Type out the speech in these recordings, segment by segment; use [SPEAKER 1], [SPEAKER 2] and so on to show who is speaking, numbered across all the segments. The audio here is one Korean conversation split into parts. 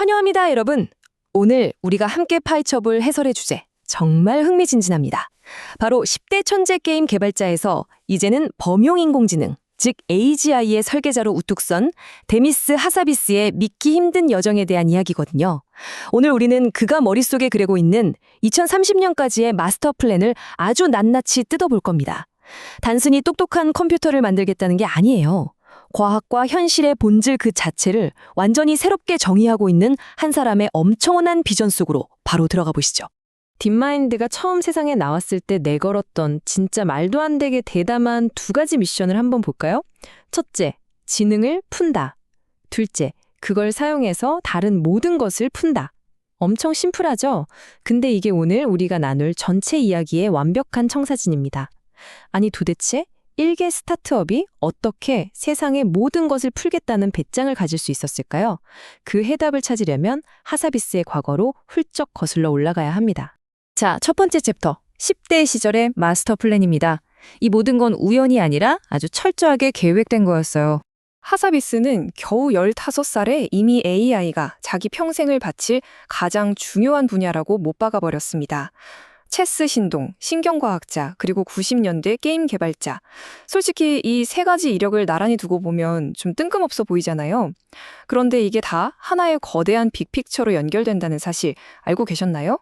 [SPEAKER 1] 환영합니다, 여러분. 오늘 우리가 함께 파헤쳐볼 해설의 주제, 정말 흥미진진합니다. 바로 10대 천재 게임 개발자에서 이제는 범용인공지능, 즉 AGI의 설계자로 우뚝 선 데미스 하사비스의 믿기 힘든 여정에 대한 이야기거든요. 오늘 우리는 그가 머릿속에 그리고 있는 2030년까지의 마스터 플랜을 아주 낱낱이 뜯어볼 겁니다. 단순히 똑똑한 컴퓨터를 만들겠다는 게 아니에요. 과학과 현실의 본질 그 자체를 완전히 새롭게 정의하고 있는 한 사람의 엄청난 비전 속으로 바로 들어가 보시죠. 딥마인드가 처음 세상에 나왔을 때 내걸었던 진짜 말도 안 되게 대담한 두 가지 미션을 한번 볼까요? 첫째, 지능을 푼다. 둘째, 그걸 사용해서 다른 모든 것을 푼다. 엄청 심플하죠? 근데 이게 오늘 우리가 나눌 전체 이야기의 완벽한 청사진입니다. 아니 도대체 1개 스타트업이 어떻게 세상의 모든 것을 풀겠다는 배짱을 가질 수 있었을까요? 그 해답을 찾으려면 하사비스의 과거로 훌쩍 거슬러 올라가야 합니다. 자, 첫 번째 챕터, 10대 시절의 마스터 플랜입니다. 이 모든 건 우연이 아니라 아주 철저하게 계획된 거였어요. 하사비스는 겨우 15살에 이미 AI가 자기 평생을 바칠 가장 중요한 분야라고 못 박아버렸습니다. 체스 신동, 신경과학자, 그리고 90년대 게임 개발자. 솔직히 이 세 가지 이력을 나란히 두고 보면 좀 뜬금없어 보이잖아요. 그런데 이게 다 하나의 거대한 빅픽처로 연결된다는 사실 알고 계셨나요?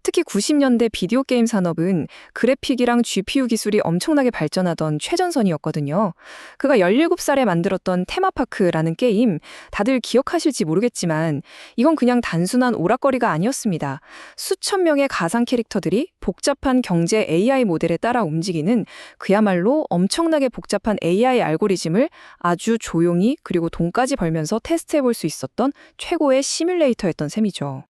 [SPEAKER 1] 특히 90년대 비디오 게임 산업은 그래픽이랑 GPU 기술이 엄청나게 발전하던 최전선이었거든요. 그가 17살에 만들었던 테마파크라는 게임, 다들 기억하실지 모르겠지만 이건 그냥 단순한 오락거리가 아니었습니다. 수천 명의 가상 캐릭터들이 복잡한 경제 AI 모델에 따라 움직이는 그야말로 엄청나게 복잡한 AI 알고리즘을 아주 조용히 그리고 돈까지 벌면서 테스트해볼 수 있었던 최고의 시뮬레이터였던 셈이죠.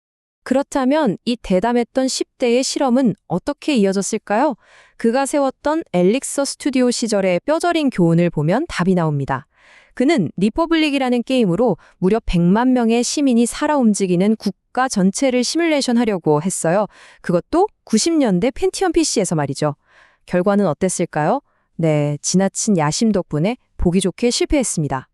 [SPEAKER 1] 그렇다면 이 대담했던 10대의 실험은 어떻게 이어졌을까요? 그가 세웠던 엘릭서 스튜디오 시절의 뼈저린 교훈을 보면 답이 나옵니다. 그는 리퍼블릭이라는 게임으로 무려 100만 명의 시민이 살아 움직이는 국가 전체를 시뮬레이션하려고 했어요. 그것도 90년대 펜티엄 PC에서 말이죠. 결과는 어땠을까요? 네, 지나친 야심 덕분에 보기 좋게 실패했습니다.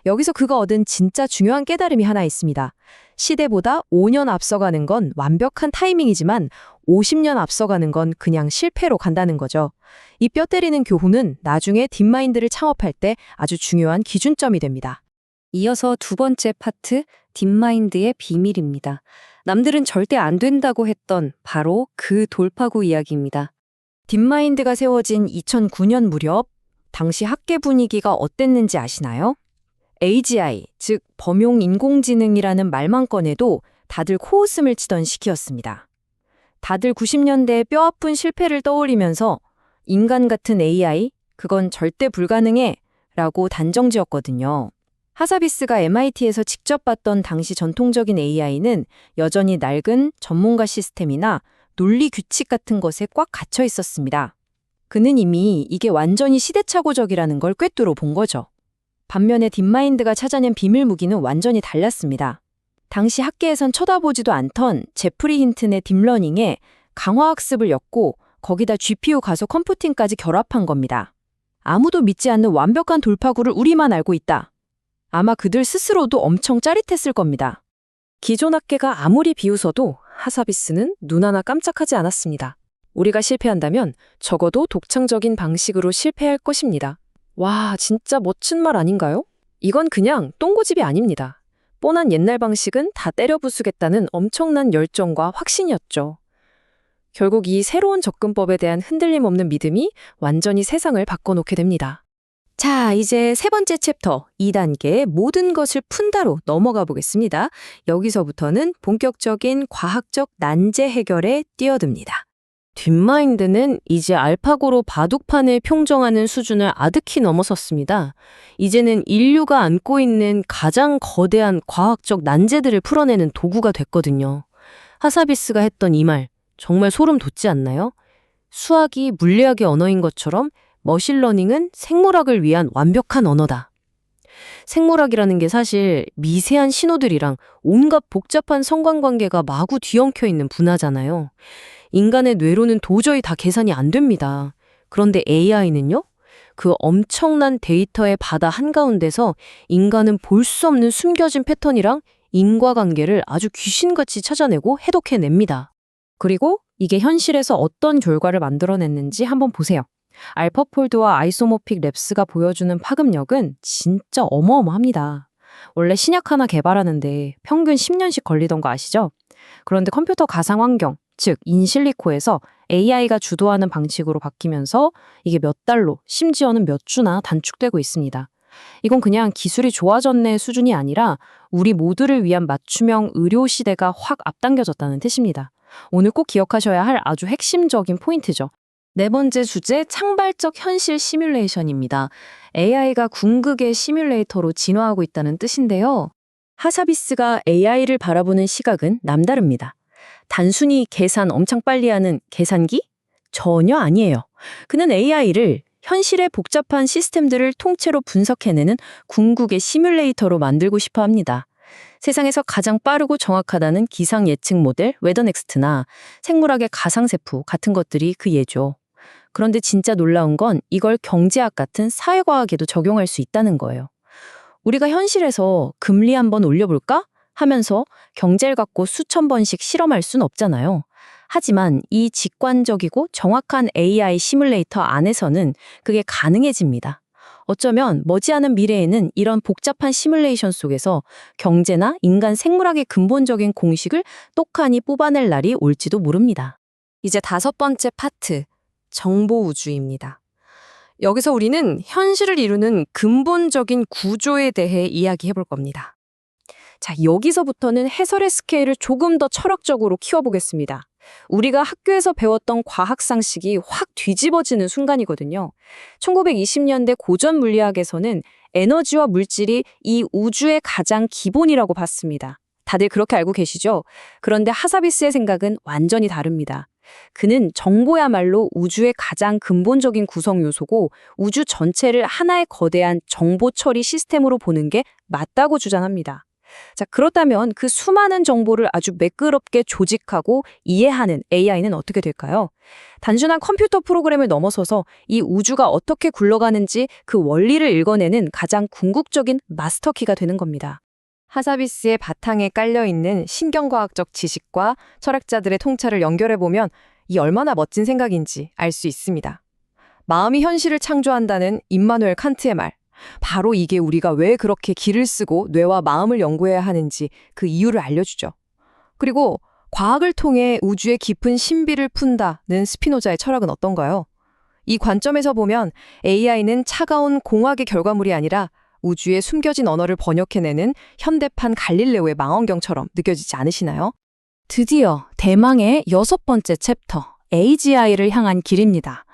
[SPEAKER 1] 여기서 그가 얻은 진짜 중요한 깨달음이 하나 있습니다. 시대보다 5년 앞서가는 건 완벽한 타이밍이지만 50년 앞서가는 건 그냥 실패로 간다는 거죠. 이 뼈 때리는 교훈은 나중에 딥마인드를 창업할 때 아주 중요한 기준점이 됩니다. 이어서 두 번째 파트, 딥마인드의 비밀입니다. 남들은 절대 안 된다고 했던 바로 그 돌파구 이야기입니다. 딥마인드가 세워진 2009년 무렵, 당시 학계 분위기가 어땠는지 아시나요? AGI, 즉 범용 인공지능이라는 말만 꺼내도 다들 코웃음을 치던 시기였습니다. 다들 90년대의 뼈아픈 실패를 떠올리면서 인간 같은 AI, 그건 절대 불가능해 라고 단정지었거든요. 하사비스가 MIT에서 직접 봤던 당시 전통적인 AI는 여전히 낡은 전문가 시스템이나 논리 규칙 같은 것에 꽉 갇혀 있었습니다. 그는 이미 이게 완전히 시대착오적이라는 걸 꿰뚫어 본 거죠. 반면에 딥마인드가 찾아낸 비밀 무기는 완전히 달랐습니다. 당시 학계에선 쳐다보지도 않던 제프리 힌튼의 딥러닝에 강화학습을 엮고 거기다 GPU 가속 컴퓨팅까지 결합한 겁니다. 아무도 믿지 않는 완벽한 돌파구를 우리만 알고 있다. 아마 그들 스스로도 엄청 짜릿했을 겁니다. 기존 학계가 아무리 비웃어도 하사비스는 눈 하나 깜짝하지 않았습니다. 우리가 실패한다면 적어도 독창적인 방식으로 실패할 것입니다. 와, 진짜 멋진 말 아닌가요? 이건 그냥 똥고집이 아닙니다. 뻔한 옛날 방식은 다 때려 부수겠다는 엄청난 열정과 확신이었죠. 결국 이 새로운 접근법에 대한 흔들림 없는 믿음이 완전히 세상을 바꿔놓게 됩니다. 자, 이제 세 번째 챕터, 2단계의 모든 것을 푼다로 넘어가 보겠습니다. 여기서부터는 본격적인 과학적 난제 해결에 뛰어듭니다. 딥마인드는 이제 알파고로 바둑판을 평정하는 수준을 아득히 넘어섰습니다. 이제는 인류가 안고 있는 가장 거대한 과학적 난제들을 풀어내는 도구가 됐거든요. 하사비스가 했던 이 말, 정말 소름 돋지 않나요? 수학이 물리학의 언어인 것처럼 머신러닝은 생물학을 위한 완벽한 언어다. 생물학이라는 게 사실 미세한 신호들이랑 온갖 복잡한 상관관계가 마구 뒤엉켜 있는 분야잖아요. 인간의 뇌로는 도저히 다 계산이 안 됩니다. 그런데 AI는요? 그 엄청난 데이터의 바다 한가운데서 인간은 볼 수 없는 숨겨진 패턴이랑
[SPEAKER 2] 인과관계를 아주 귀신같이 찾아내고 해독해냅니다. 그리고 이게 현실에서 어떤 결과를 만들어냈는지 한번 보세요. 알파폴드와 아이소모픽 랩스가 보여주는 파급력은 진짜 어마어마합니다. 원래 신약 하나 개발하는데 평균 10년씩 걸리던 거 아시죠? 그런데 컴퓨터 가상 환경, 즉 인실리코에서 AI가 주도하는 방식으로 바뀌면서 이게 몇 달로, 심지어는 몇 주나 단축되고 있습니다. 이건 그냥 기술이 좋아졌네 수준이 아니라 우리 모두를 위한 맞춤형 의료 시대가 확 앞당겨졌다는 뜻입니다. 오늘 꼭 기억하셔야 할 아주 핵심적인 포인트죠. 네 번째 주제, 창발적 현실 시뮬레이션입니다. AI가 궁극의 시뮬레이터로 진화하고 있다는 뜻인데요. 하사비스가 AI를 바라보는 시각은 남다릅니다. 단순히 계산 엄청 빨리 하는 계산기? 전혀 아니에요. 그는 AI를 현실의 복잡한 시스템들을 통째로 분석해내는 궁극의 시뮬레이터로 만들고 싶어 합니다. 세상에서 가장 빠르고 정확하다는 기상 예측 모델 웨더넥스트나 생물학의 가상세포 같은 것들이 그 예죠. 그런데 진짜 놀라운 건 이걸 경제학 같은 사회과학에도 적용할 수 있다는 거예요. 우리가 현실에서 금리 한번 올려볼까? 하면서 경제를 갖고 수천 번씩 실험할 순 없잖아요. 하지만 이 직관적이고 정확한 AI 시뮬레이터 안에서는 그게 가능해집니다. 어쩌면 머지않은 미래에는 이런 복잡한 시뮬레이션 속에서 경제나 인간 생물학의 근본적인 공식을 똑하니 뽑아낼 날이 올지도 모릅니다.
[SPEAKER 1] 이제 다섯 번째 파트, 정보 우주입니다. 여기서 우리는 현실을 이루는 근본적인 구조에 대해 이야기해 볼 겁니다. 자, 여기서부터는 해설의 스케일을 조금 더 철학적으로 키워보겠습니다. 우리가 학교에서 배웠던 과학 상식이 확 뒤집어지는 순간이거든요. 1920년대 고전 물리학에서는 에너지와 물질이 이 우주의 가장 기본이라고 봤습니다. 다들 그렇게 알고 계시죠? 그런데 하사비스의 생각은 완전히 다릅니다. 그는 정보야말로 우주의 가장 근본적인 구성 요소고 우주 전체를 하나의 거대한 정보 처리 시스템으로 보는 게 맞다고 주장합니다. 자, 그렇다면 그 수많은 정보를 아주 매끄럽게 조직하고 이해하는 AI는 어떻게 될까요? 단순한 컴퓨터 프로그램을 넘어서서 이 우주가 어떻게 굴러가는지 그 원리를 읽어내는 가장 궁극적인 마스터키가 되는 겁니다. 하사비스의 바탕에 깔려있는 신경과학적 지식과 철학자들의 통찰을 연결해보면 이 얼마나 멋진 생각인지 알 수 있습니다. 마음이 현실을 창조한다는 임마누엘 칸트의 말. 바로 이게 우리가 왜 그렇게 기를 쓰고 뇌와 마음을 연구해야 하는지 그 이유를 알려주죠. 그리고 과학을 통해 우주의 깊은 신비를 푼다는 스피노자의 철학은 어떤가요? 이 관점에서 보면 AI는 차가운 공학의 결과물이 아니라 우주의 숨겨진 언어를 번역해내는 현대판 갈릴레오의 망원경처럼 느껴지지 않으시나요?
[SPEAKER 2] 드디어 대망의 여섯 번째 챕터, AGI를 향한 길입니다.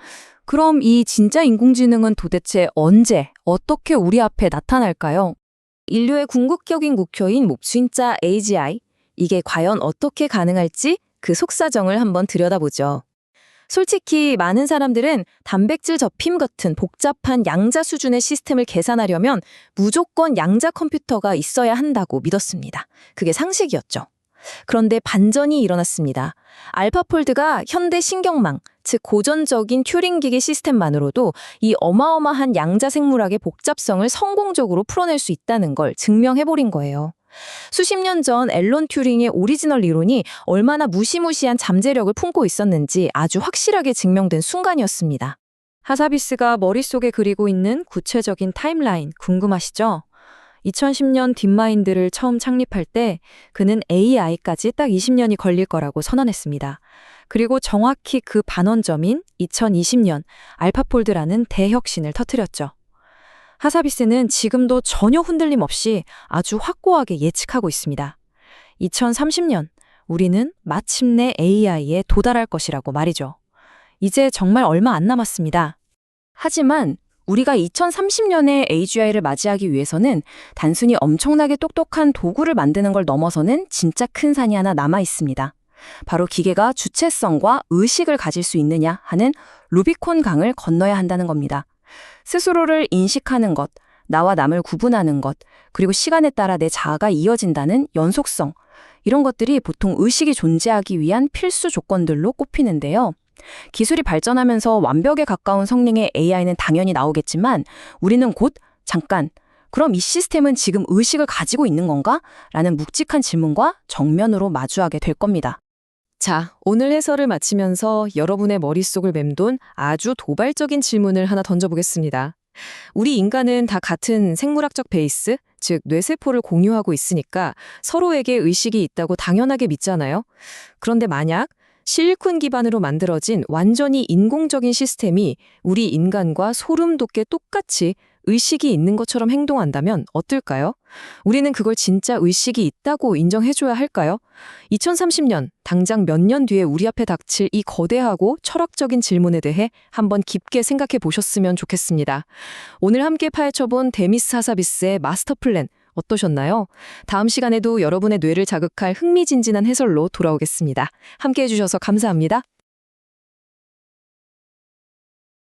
[SPEAKER 2] 그럼 이 진짜 인공지능은 도대체 언제, 어떻게 우리 앞에 나타날까요? 인류의 궁극적인 목표인 몹수인자 AGI, 이게 과연 어떻게 가능할지 그 속사정을 한번 들여다보죠. 솔직히 많은 사람들은 단백질 접힘 같은 복잡한 양자 수준의 시스템을 계산하려면 무조건 양자 컴퓨터가 있어야 한다고 믿었습니다. 그게 상식이었죠. 그런데 반전이 일어났습니다. 알파폴드가 현대 신경망, 즉 고전적인 튜링기기 시스템만으로도 이 어마어마한 양자 생물학의 복잡성을 성공적으로 풀어낼 수 있다는 걸 증명해버린 거예요. 수십 년 전 앨런 튜링의 오리지널 이론이 얼마나 무시무시한 잠재력을 품고 있었는지 아주 확실하게 증명된 순간이었습니다. 하사비스가 머릿속에 그리고 있는 구체적인 타임라인 궁금하시죠? 2010년 딥마인드를 처음 창립할 때 그는 AI까지 딱 20년이 걸릴 거라고 선언했습니다. 그리고 정확히 그 반원점인 2020년 알파폴드라는 대혁신을 터뜨렸죠. 하사비스는 지금도 전혀 흔들림 없이 아주 확고하게 예측하고 있습니다. 2030년 우리는 마침내 AI에 도달할 것이라고 말이죠. 이제 정말 얼마 안 남았습니다. 하지만 우리가 2030년에 AGI를 맞이하기 위해서는 단순히 엄청나게 똑똑한 도구를 만드는 걸 넘어서는 진짜 큰 산이 하나 남아 있습니다. 바로 기계가 주체성과 의식을 가질 수 있느냐 하는 루비콘 강을 건너야 한다는 겁니다. 스스로를 인식하는 것, 나와 남을 구분하는 것, 그리고 시간에 따라 내 자아가 이어진다는 연속성, 이런 것들이 보통 의식이 존재하기 위한 필수 조건들로 꼽히는데요. 기술이 발전하면서 완벽에 가까운 성능의 AI는 당연히 나오겠지만 우리는 곧 잠깐 그럼 이 시스템은 지금 의식을 가지고 있는 건가? 라는 묵직한 질문과 정면으로 마주하게 될 겁니다.
[SPEAKER 1] 자, 오늘 해설을 마치면서 여러분의 머릿속을 맴돈 아주 도발적인 질문을 하나 던져보겠습니다. 우리 인간은 다 같은 생물학적 베이스, 즉 뇌세포를 공유하고 있으니까 서로에게 의식이 있다고 당연하게 믿잖아요. 그런데 만약 실리콘 기반으로 만들어진 완전히 인공적인 시스템이 우리 인간과 소름 돋게 똑같이 의식이 있는 것처럼 행동한다면 어떨까요? 우리는 그걸 진짜 의식이 있다고 인정해줘야 할까요? 2030년, 당장 몇 년 뒤에 우리 앞에 닥칠 이 거대하고 철학적인 질문에 대해 한번 깊게 생각해 보셨으면 좋겠습니다. 오늘 함께 파헤쳐본 데미스 하사비스의 마스터 플랜 어떠셨나요? 다음 시간에도 여러분의 뇌를 자극할 흥미진진한 해설로 돌아오겠습니다. 함께 해주셔서 감사합니다.